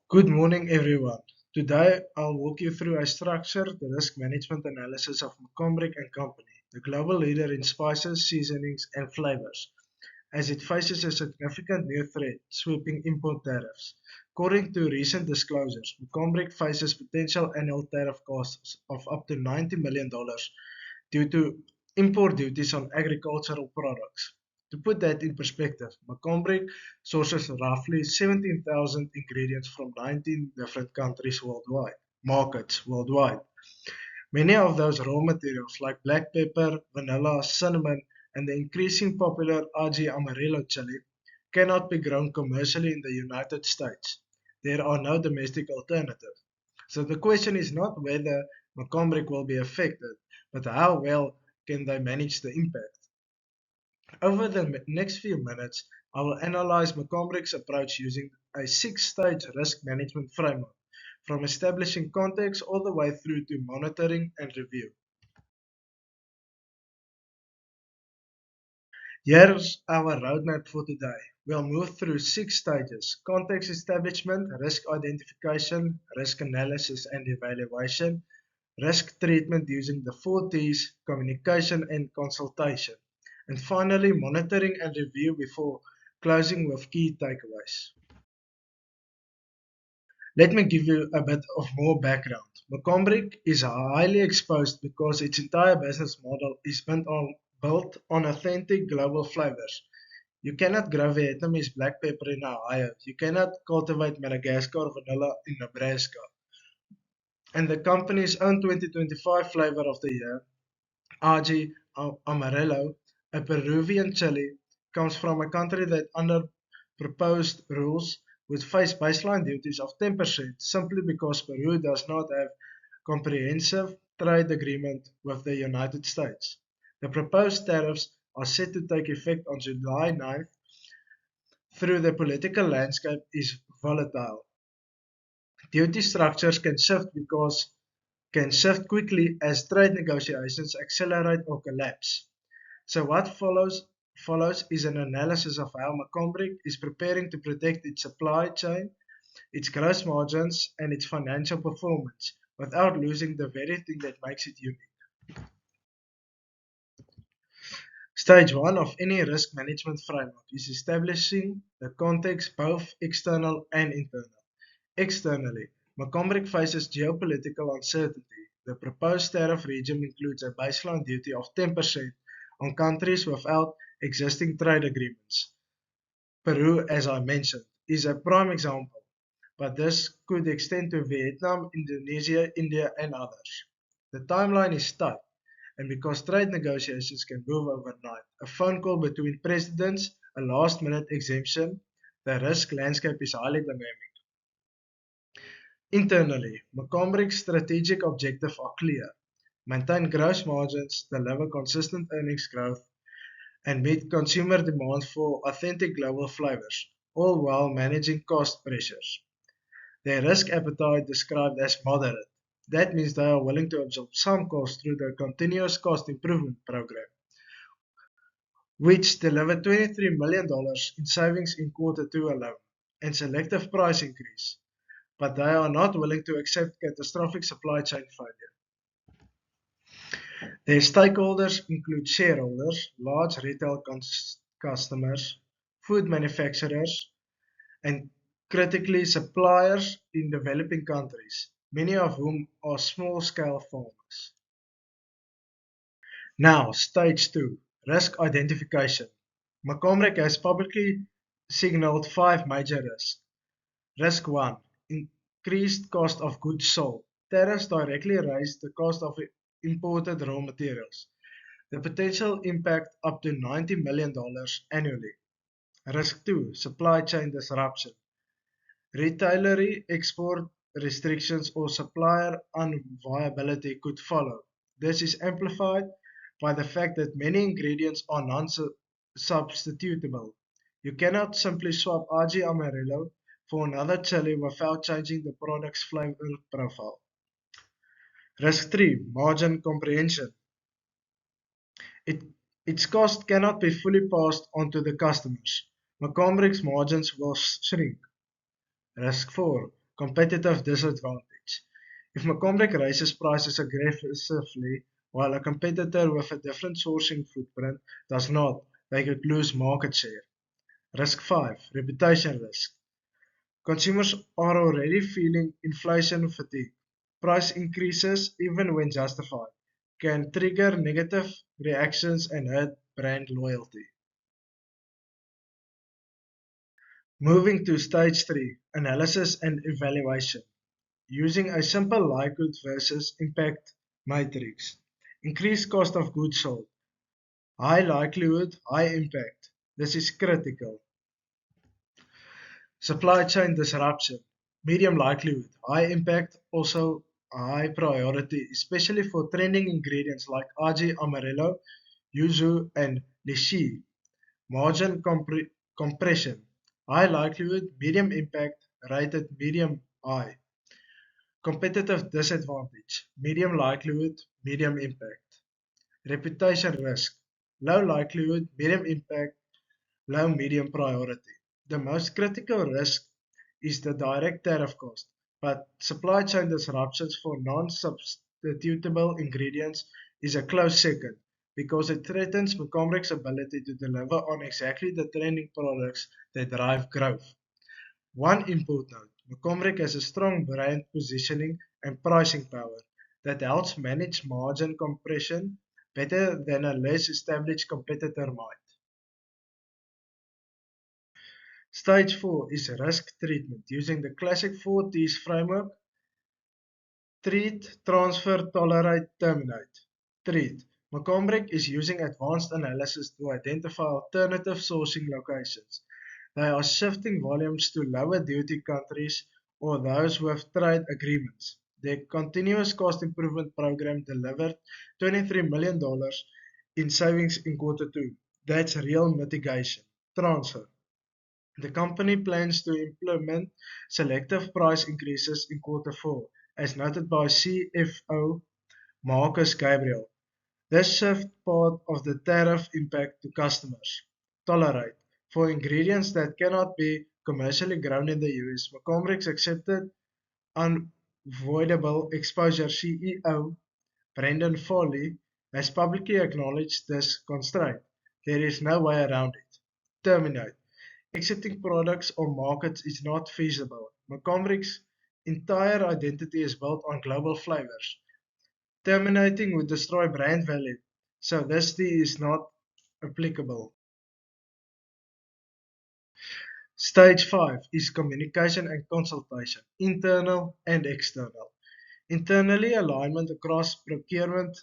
Good morning, everyone. Today, I'll walk you through a structured risk management analysis of McCormick and Company, the global leader in spices, seasonings, and flavors, as it faces a significant new threat, sweeping import tariffs. According to recent disclosures, McCormick faces potential annual tariff costs of up to $90 million due to import duties on agricultural products. To put that in perspective, McCormick sources roughly 17,000 ingredients from 19 different markets worldwide. Many of those raw materials like black pepper, vanilla, cinnamon, and the increasingly popular RG Amarillo chili cannot be grown commercially in the United States. There are no domestic alternatives. So the question is not whether McCormick will be affected, but how well can they manage the impact. Over the next few minutes, I will analyze McCormick's approach using a six-stage risk management framework, from establishing context all the way through to monitoring and review. Here's our roadmap for today. We'll move through six stages: context establishment, risk identification, risk analysis and evaluation, risk treatment using the 4Ts, communication and consultation, and finally monitoring and review before closing with key takeaways. Let me give you a bit of more background. McCormick is highly exposed because its entire business model is built on authentic global flavors. You cannot grow Vietnamese black pepper in Ohio. You cannot cultivate Madagascar vanilla in Nebraska. And the company's own 2025 flavor of the year, RG Amarillo, a Peruvian chili, comes from a country that, under proposed rules, would face baseline duties of 10% simply because Peru does not have comprehensive trade agreement with the United States. The proposed tariffs are set to take effect on July 9th. Through the political landscape is volatile. Duty structures can shift quickly as trade negotiations accelerate or collapse. So what follows is an analysis of how McCormick is preparing to protect its supply chain, its gross margins, and its financial performance without losing the very thing that makes it unique. Stage 1 of any risk management framework is establishing the context, both external and internal. Externally, McCormick faces geopolitical uncertainty. The proposed tariff regime includes a baseline duty of 10% on countries without existing trade agreements. Peru, as I mentioned, is a prime example, but this could extend to Vietnam, Indonesia, India, and others. The timeline is tight, and because trade negotiations can move overnight, a phone call between presidents, a last minute exemption, the risk landscape is highly dynamic. Internally, McCormick's strategic objectives are clear: maintain gross margins, deliver consistent earnings growth, and meet consumer demand for authentic global flavors, all while managing cost pressures. Their risk appetite described as moderate. That means they are willing to absorb some cost through their continuous cost improvement program, which delivered $23 million in savings in quarter two alone, and selective price increase, but they are not willing to accept catastrophic supply chain failure. Their stakeholders include shareholders, large retail customers, food manufacturers, and critically suppliers in developing countries, many of whom are small-scale farmers. Now, stage 2, risk identification. McCormick has publicly signaled five major risks. Risk 1, increased cost of goods sold. Tariffs directly raise the cost of imported raw materials. The potential impact up to $90 million annually. Risk 2, supply chain disruption. Retailery export restrictions or supplier unviability could follow. This is amplified by the fact that many ingredients are non-substitutable. You cannot simply swap RG Amarillo for another chili without changing the product's flavor profile. Risk 3, margin comprehension. It, its cost cannot be fully passed on to the customers. McCormick's margins will shrink. Risk 4, Competitive disadvantage. If McCormick raises prices aggressively while a competitor with a different sourcing footprint does not, they could lose market share. Risk 5. Reputation risk. Consumers are already feeling inflation fatigue. Price increases, even when justified, can trigger negative reactions and hurt brand loyalty. Moving to stage 3, analysis and evaluation. Using a simple likelihood versus impact matrix. Increased cost of goods sold. High likelihood, high impact. This is critical. Supply chain disruption. Medium likelihood, high impact, also a high priority, especially for trending ingredients like RG Amarillo, Yuzu, and Lychee. Margin compression. High likelihood, medium impact, rated medium high. Competitive disadvantage. Medium likelihood, medium impact. Reputation risk. Low likelihood, medium impact, low medium priority. The most critical risk is the direct tariff cost, but supply chain disruptions for non-substitutable ingredients is a close second because it threatens McCormick's ability to deliver on exactly the trending products that drive growth. One input note, McCormick has a strong brand positioning and pricing power that helps manage margin compression better than a less established competitor might. Stage 4 is risk treatment using the classic 4 T's framework. Treat, transfer, tolerate, terminate. Treat. McCormick is using advanced analysis to identify alternative sourcing locations. They are shifting volumes to lower duty countries or those with trade agreements. Their continuous cost improvement program delivered $23 million in savings in quarter 2. That's real mitigation. Transfer. The company plans to implement selective price increases in quarter 4, as noted by CFO Marcus Gabriel. This shift part of the tariff impact to customers. Tolerate. For ingredients that cannot be commercially grown in the US, McCormick's accepted unavoidable exposure CEO Brendan Foley has publicly acknowledged this constraint. There is no way around it. Terminate. Exiting products or markets is not feasible. McCormick's entire identity is built on global flavors. Terminating would destroy brand value, so this D is not applicable. Stage 5 is communication and consultation, internal and external. Internally, alignment across procurement,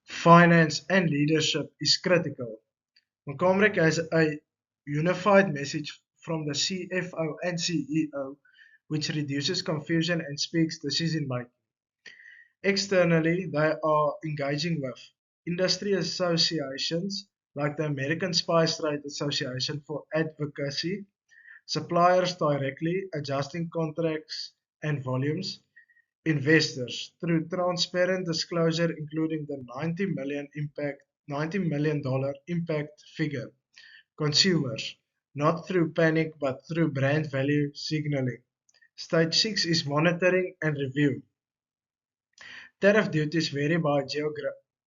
finance, and leadership is critical. McCormick has a unified message from the CFO and CEO, which reduces confusion and speeds decision making. Externally, they are engaging with industry associations like the American Spice Trade Association for advocacy, suppliers directly adjusting contracts and volumes, investors through transparent disclosure including the $90 million impact figure, consumers not through panic but through brand value signaling. Stage 6 is monitoring and review. Tariff duties vary by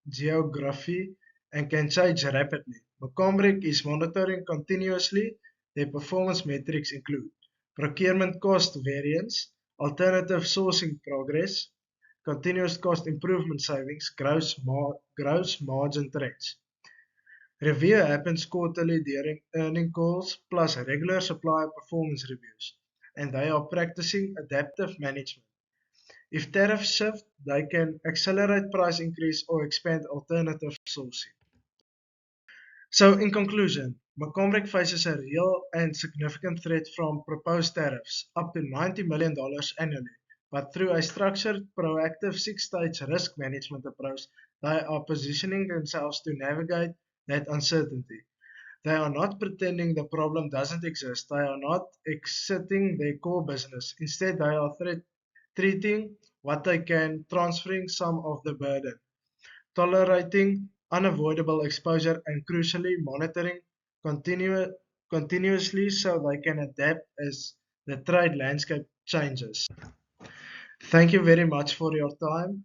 geography and can change rapidly. McCormick is monitoring continuously. Their performance metrics include procurement cost variance, alternative sourcing progress, continuous cost improvement savings, gross margin trends. Review happens quarterly during earning calls plus regular supplier performance reviews, and they are practicing adaptive management. If tariffs shift, they can accelerate price increase or expand alternative sourcing. So, in conclusion, McCormick faces a real and significant threat from proposed tariffs, up to $90 million annually. But through a structured, proactive 6-stage risk management approach, they are positioning themselves to navigate that uncertainty. They are not pretending the problem doesn't exist. They are not exiting their core business. Instead, they are treating what they can, transferring some of the burden, tolerating unavoidable exposure, and crucially monitoring continuously so they can adapt as the trade landscape changes. Thank you very much for your time.